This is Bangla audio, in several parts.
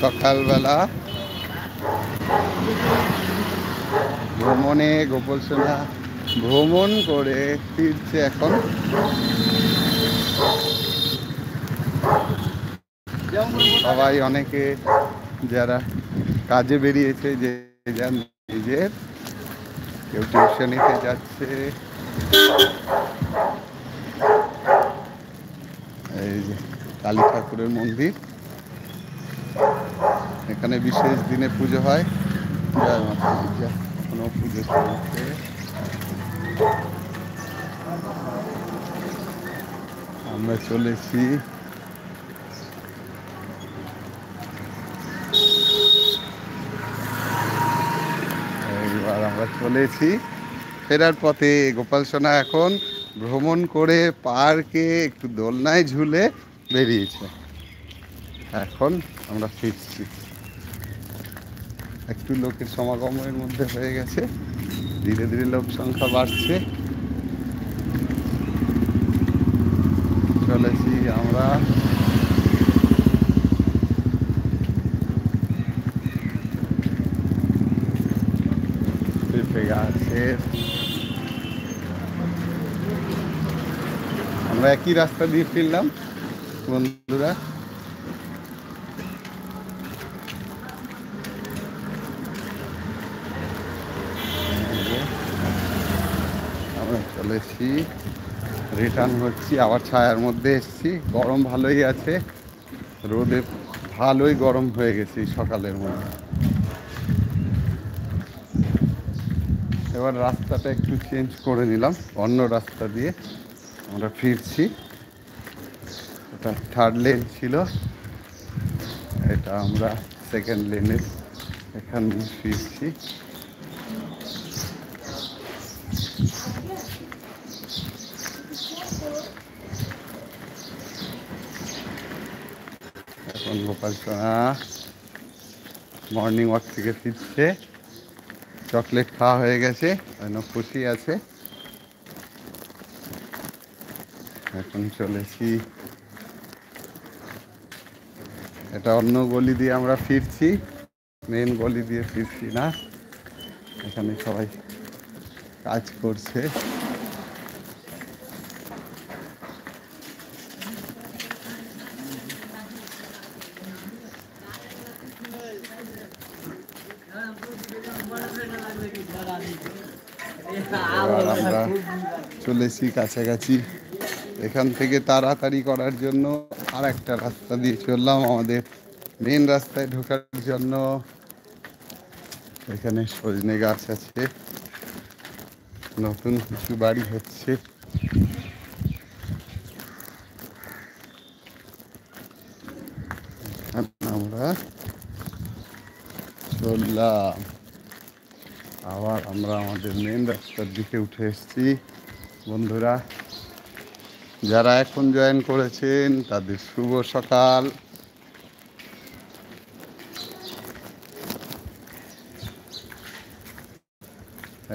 সকালবেলা ভ্রমণে গোপাল সোনা ভ্রমণ করে ফিরছে এখন। সবাই অনেকে যারা কাজে বেরিয়েছে, যে যার নিজের, কেউ টিউশনিতে যাচ্ছে। এই যে কালী ঠাকুরের মন্দির, এখানে বিশেষ দিনে পুজো হয়। জয় মাতা দি, এখনো পুজো চলছে। আমরা চলেছি আমরা চলেছি ফেরার পথে। গোপাল সোনা এখন ভ্রমণ করে পার্কে একটু দোলনায় ঝুলে বেরিয়েছে। এখন আমরা ফিরছি। একটু লোকের সমাগমের মধ্যে হয়ে গেছে, ধীরে ধীরে লোক সংখ্যা বাড়ছে। চলেছি আমরা পেঁপে গাছের, আমরা একই রাস্তা দিয়ে ফিরলাম বন্ধুরা। আমরা চলেছি, রিটার্ন হচ্ছি, আবার ছায়ার মধ্যে এসছি। গরম ভালোই আছে, রোদে ভালোই গরম হয়ে গেছে সকালের মধ্যে। এবার রাস্তাটা একটু চেঞ্জ করে নিলাম, অন্য রাস্তা দিয়ে আমরা ফিরছি। এটা থার্ড লেন ছিল, এটা আমরা সেকেন্ড লেনে এখান দিয়ে ফিরছি। এখন গোপাল সোনা মর্নিং ওয়াক থেকে ফিরছে, চকলেট খাওয়া হয়ে গেছে, খুশি আছে। এখন চলেছি, এটা অন্য গলি দিয়ে আমরা ফিরছি, মেন গলি দিয়ে ফিরছি না। এখানে সবাই কাজ করছে। আমরা চলেছি কাছাকাছি। এখান থেকে তাড়াতাড়ি করার জন্য আর একটা রাস্তা দিয়ে চললাম আমাদের মেন রাস্তায় ঢোকার জন্য। এখানে সজনে গাছ আছে, নতুন কিছু বাড়ি হচ্ছে। আমরা চললাম, আবার আমরা আমাদের মেন রাস্তার দিকে উঠে এসেছি। বন্ধুরা যারা এখন জয়েন করেছেন তাদের শুভ সকাল।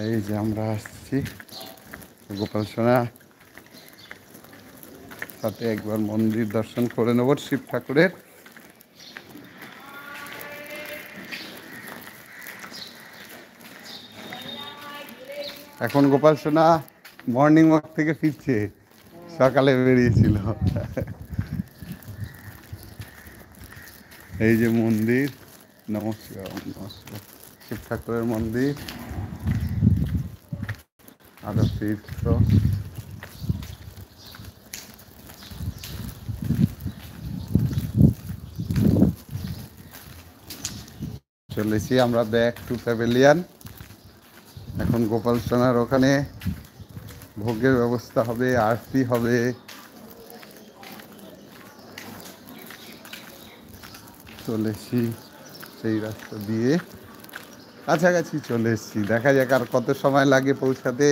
এই যে আমরা আসছি গোপাল সোনা, সাথে একবার মন্দির দর্শন করে নেব শিব ঠাকুরের। এখন গোপাল সোনা মর্নিং ওয়াক থেকে ফিরছে, সকালে বেরিয়েছিল। এই যে মন্দির, নমস্কার নমস্কার, শিব ঠাকুরের মন্দির। আরো তীর্থ, চলেছি আমরা ব্যাক টু প্যাভিলিয়ন। এখন গোপাল সোনার ওখানে ভোগের ব্যবস্থা হবে, আরতি হবে। চলেছি সেই রাস্তা দিয়ে, কাছাকাছি চলে এসেছি। দেখা যাক আর কত সময় লাগে পৌঁছাতে।